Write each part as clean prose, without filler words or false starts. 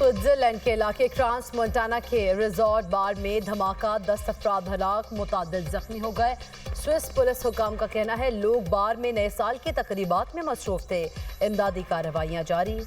Switzerland के इलाके trans Montana के रिजॉर्ट बार में धमाका, 10 अफराद हलाक, मुतादिद जख्मी हो गए। स्विस पुलिस हुकाम का कहना है लोग बार में नए साल की तकरीबात में मसरूफ थे। इमदादी कार्रवाइयां जारी।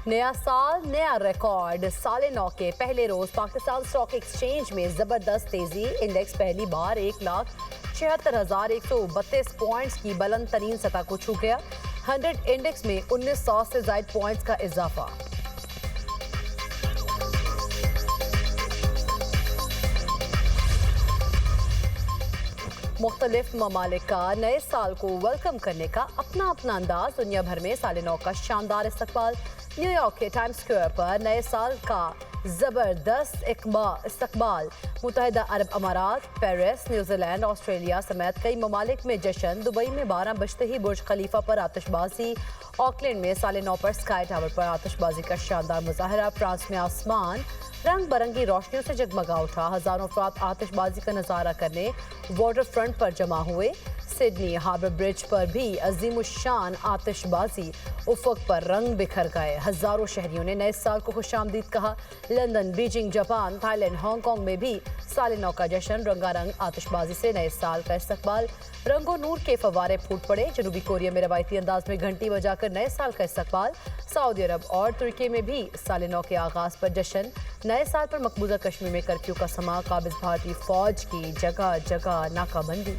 नया साल नया रिकॉर्ड। साल नौ के पहले रोज पाकिस्तान स्टॉक एक्सचेंज में जबरदस्त तेजी। इंडेक्स पहली बार 1,76,132 पॉइंट्स की बुलंद तरीन सतह को छू गया। 100 इंडेक्स में 1900 से ज्यादा पॉइंट्स का इजाफा। मुख्तलिफ ममालिक का नए साल को वेलकम करने का अपना अपना अंदाज। दुनिया भर में साल नौ का शानदार इस्तकबाल। न्यूयॉर्क के टाइम्स स्क्वायर पर नए साल का जबरदस्त इस्तकबाल। मुत्तहिदा अरब अमारात, पेरिस, न्यूजीलैंड, ऑस्ट्रेलिया समेत कई ममालिक में जश्न। दुबई में 12 बजते ही बुर्ज खलीफा पर आतिशबाजी। ऑकलैंड में साल नौ पर स्काई टावर पर आतिशबाजी का शानदार मुजाहरा। फ्रांस में आसमान रंग बरंगी रोशनियों से जगमगा उठा। हजारों अफराद आतिशबाजी का नजारा करने वाटर फ्रंट पर जमा हुए। सिडनी हार्बर ब्रिज पर भी अजीमुशान आतिशबाजी। उफक पर रंग बिखर गए। हजारों शहरियों ने नए साल को खुशामदीद कहा। London, Beijing, Japan, Thailand, Hong Kong में भी साल नौ का जश्न। रंगारंग आतिशबाजी से नए साल का इस्तकबाल। रंगो नूर के फवारे फूट पड़े। जनूबी कोरिया में रवायती अंदाज में घंटी बजाकर नए साल का इस्तकबाल। सऊदी अरब और तुर्की में भी साल नौ के आगाज पर जश्न। नए साल पर मकबूजा कश्मीर में कर्फ्यू का समा। काबिज भारतीय फौज की जगह जगह नाकाबंदी।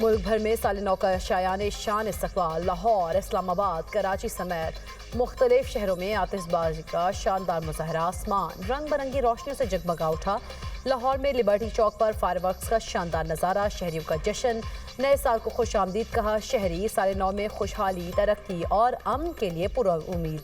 मुल्क भर में साल नौ का शायान शान इस्तकबाल। लाहौर, इस्लामाबाद, कराची समेत मुख्तलिफ शहरों में आतिशबाजी का शानदार मुजाहरा। आसमान रंग बरंगी रोशनियों से जगमगा उठा। लाहौर में लिबर्टी चौक पर फायरवर्क्स का शानदार नज़ारा। शहरियों का जश्न। नए साल को खुशामदीद कहा। शहरी साल नौ में खुशहाली, तरक्की और अमन के लिए पुरुउम्मीद।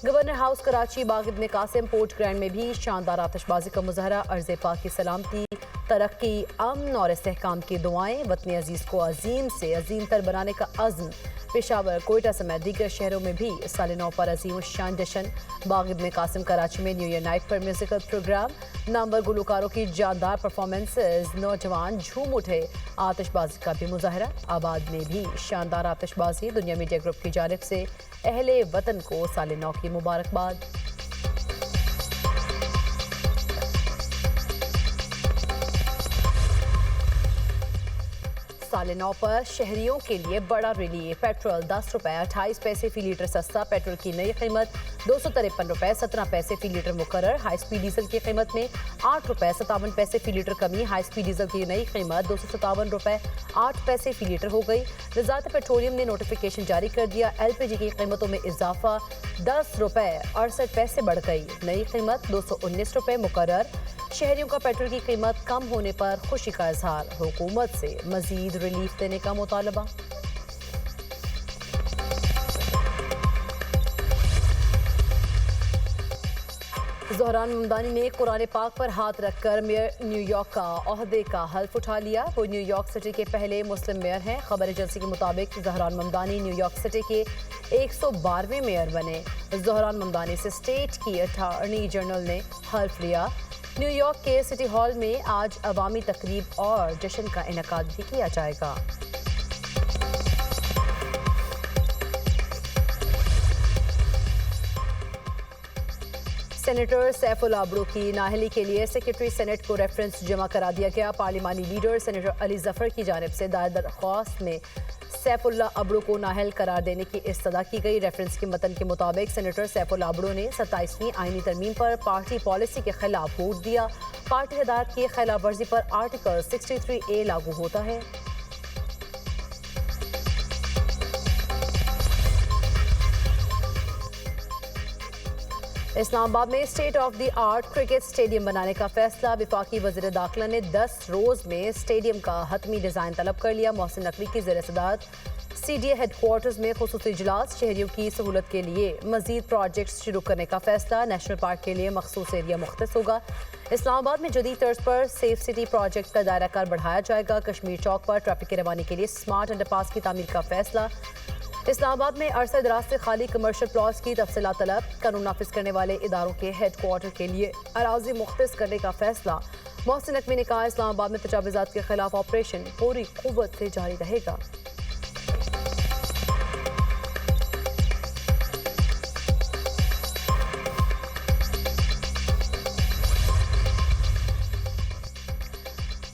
गवर्नर हाउस कराची, बाग इब्न कासिम, पोर्ट ग्रैंड में भी शानदार आतिशबाजी का मुजाहरा। अर्ज़ पाक की सलामती, तरक्की, अमन और इस्तेहकाम की दुआएं। वतन अजीज को अजीम से अजीम तर बनाने का अज़्म। पेशावर, कोयटा समेत दीगर शहरों में भी साल नौ पर अजीम शान जश्न। बाग इब्न कासिम कराची में न्यू ईयर नाइट पर म्यूजिकल प्रोग्राम। नामवर गुलकारों की जानदार परफॉर्मेंसेज। नौजवान झूम उठे। आतिशबाजी का भी मुजाहरा। आबाद में भी शानदार आतिशबाजी। दुनिया मीडिया ग्रुप की जानिब से अहले वतन को साल नौ की मुबारकबाद। साल नौ पर शहरियों के लिए बड़ा रिलीफ। पेट्रोल 10 रुपए 28 पैसे फी लीटर सस्ता। पेट्रोल की नई कीमत 253 रुपए 17 पैसे फी लीटर मुकर्रर। हाई स्पीड डीजल की कीमत में 8 रुपए 57 पैसे फी लीटर कमी। हाई स्पीड डीजल की नई कीमत 257 रुपए 8 पैसे फी लीटर हो गई। वजारत पेट्रोलियम ने नोटिफिकेशन जारी कर दिया। LPG की कीमतों में इजाफा 10 रुपए 68 पैसे बढ़ गई। नई कीमत 219 रुपए मुकर्रर। शहरियों का पेट्रोल की कीमत कम होने पर खुशी का इजहार। हुकूमत से मजीद रिलीफ देने का मुतालबा। ज़हरान ममदानी ने कुरान पाक पर हाथ रखकर मेयर न्यूयॉर्क का ओहदे का हल्फ उठा लिया। वो न्यूयॉर्क सिटी के पहले मुस्लिम मेयर हैं। खबर एजेंसी के मुताबिक ज़हरान ममदानी न्यूयॉर्क सिटी के 112वें मेयर बने। ज़हरान ममदानी से स्टेट की अटॉर्नी जनरल ने हल्फ लिया। न्यूयॉर्क के सिटी हॉल में आज अवामी तकरीब और जश्न का इनेकाद भी किया जाएगा। सेनेटर सैफुल्लाह अब्रू की नाअहली के लिए सेक्रेटरी सेनेट को रेफरेंस जमा करा दिया गया। पार्लिमानी लीडर सेनेटर अली जफर की जानिब से दायर दरख्वास्त में सैफुल्लाह अब्रू को नाअहल करार देने की इस्तदा की गई। रेफरेंस के मतन के मुताबिक सेनेटर सैफुल्लाह अब्रू ने 27वीं आईनी तरमीम पर पार्टी पॉलिसी के खिलाफ वोट दिया। पार्टी हिदायत की खिलाफ वर्जी पर आर्टिकल 63A लागू होता है। इस्लामाबाद में state of the art cricket stadium बनाने का फैसला। वफाकी वज़ीर दाखिला ने 10 रोज में स्टेडियम का हतमी डिज़ाइन तलब कर लिया। मोहसिन नकवी की ज़ेर सदारत CDA हेडक्वार्टर्स में खुसूसी इजलास। शहरियों की सहूलत के लिए मजीद प्रोजेक्ट्स शुरू करने का फैसला। नेशनल पार्क के लिए मखसूस एरिया मुख्तस होगा। इस्लामाबाद में जदीद तर्ज पर सेफ सिटी प्रोजेक्ट का दायरा कार बढ़ाया जाएगा। कश्मीर चौक पर ट्रैफिक की रवानी के लिए स्मार्ट अंडरपास की तामीर का फैसला। इस्लामाबाद में अरसे दराज से खाली कमर्शियल प्लॉट्स की तफसीलात तलब। कानून नाफिज करने वाले इदारों के हेडक्वार्टर के लिए अराजी मुख्तस करने का फैसला। मोहसिन नकवी ने कहा, इस्लामाबाद में तजावुज़ात के खिलाफ ऑपरेशन पूरी कुव्वत से जारी रहेगा।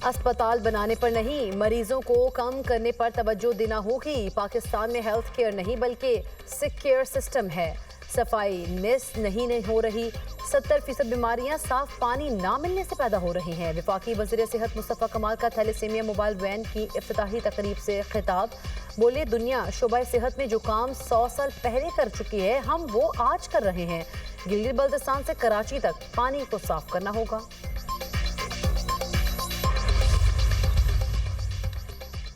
अस्पताल बनाने पर नहीं, मरीजों को कम करने पर तवज्जो देना होगी। पाकिस्तान में हेल्थ केयर नहीं बल्कि सिक केयर सिस्टम है। सफाई नहीं हो रही। 70% बीमारियां साफ पानी ना मिलने से पैदा हो रही हैं। वफाकी वज़ीर सेहत मुस्तफ़ा कमाल का थैलेसीमिया मोबाइल वैन की इफ्तिताही तकरीब से खिताब। बोले, दुनिया शोबा सेहत में जो काम 100 साल पहले कर चुकी है, हम वो आज कर रहे हैं। गिलगित बल्तिस्तान से कराची तक पानी को साफ करना होगा।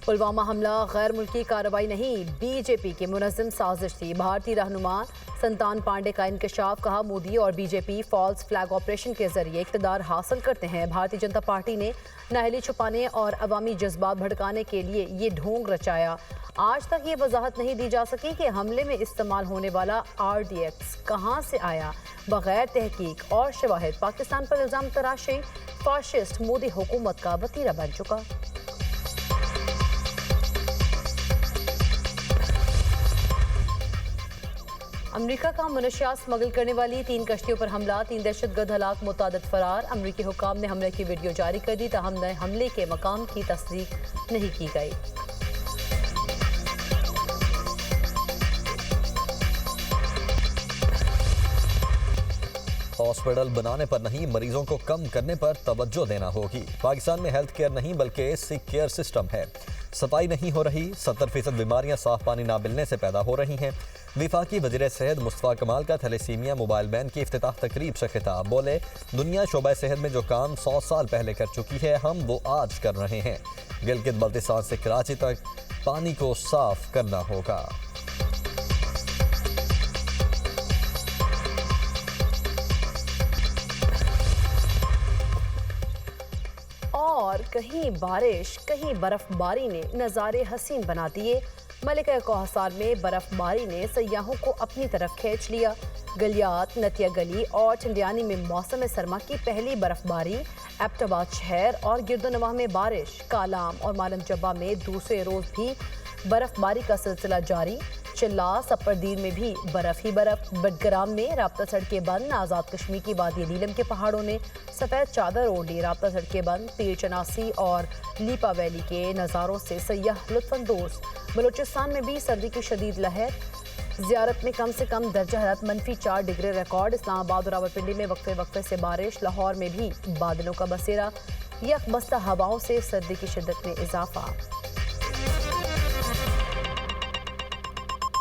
पुलवामा हमला गैर मुल्की कार्रवाई नहीं, बीजेपी की मुनज़्ज़म साजिश थी। भारतीय रहनुमा संतान पांडे का इंकशाफ। कहा, मोदी और बीजेपी फॉल्स फ्लैग ऑपरेशन के जरिए इक़्तिदार हासिल करते हैं। भारतीय जनता पार्टी ने नाअहली छुपाने और अवामी जज्बात भड़काने के लिए ये ढोंग रचाया। आज तक ये वजाहत नहीं दी जा सकी कि हमले में इस्तेमाल होने वाला RDX कहाँ से आया। बगैर तहकीक और शवाहिद पाकिस्तान पर इल्ज़ाम तराशें फाशिस्ट मोदी हुकूमत का वतीरा बन चुका। अमरीका का मनशियात स्मगल करने वाली 3 कश्तियों पर हमला। 3 दहशतगर्द हलाक, मुतादिद फरार। अमरीकी हुकाम ने हमले की वीडियो जारी कर दी, ताहम हमले के मकाम की तस्दीक नहीं की गई। हॉस्पिटल बनाने पर नहीं, मरीजों को कम करने पर तवज्जो देना होगी। पाकिस्तान में हेल्थ केयर नहीं बल्कि सिक केयर सिस्टम है। सफाई नहीं हो रही। 70% बीमारियां साफ पानी ना मिलने से पैदा हो रही हैं। वफाकी वज़ीर सेहत मुस्तफ़ा कमाल का थैलेसीमिया मोबाइल वैन की इफ्तिताह तकरीब से खिताब। बोले, दुनिया शोबा सेहत में जो काम 100 साल पहले कर चुकी है, हम वो आज कर रहे हैं। गिलगित बल्तिस्तान से कराची तक पानी को साफ करना होगा। और कहीं बारिश कहीं बर्फबारी ने नज़ारे हसीन बना दिए। मलिका कौहसार में बर्फबारी ने सयाहों को अपनी तरफ खींच लिया। गलियात, नतिया गली और ठंडियानी में मौसम सरमा की पहली बर्फबारी। एबटाबाद शहर और गिरदोनवाह में बारिश। कालाम और मालम जब्बा में दूसरे रोज़ भी बर्फबारी का सिलसिला जारी। चिल्ला सप्परदीर में भी बर्फ ही बर्फ। बडग्राम में राब्ता सड़कें बंद। आज़ाद कश्मीर की वादी नीलम के पहाड़ों ने सफ़ेद चादर ओढ़ ली। राब्ता सड़कें बंद। पीर चनासी और लीपा वैली के नज़ारों से सयाह लुत्फ़अंदोज़। बलूचिस्तान में भी सर्दी की शदीद लहर। ज़ियारत में कम से कम दर्जा हरारत -4 डिग्री रिकॉर्ड। इस्लामाबाद और रावलपिंडी में वक्फे वक्फे से बारिश। लाहौर में भी बादलों का बसेरा। यकबस्ता हवाओं से सर्दी की शिद्दत में इजाफा।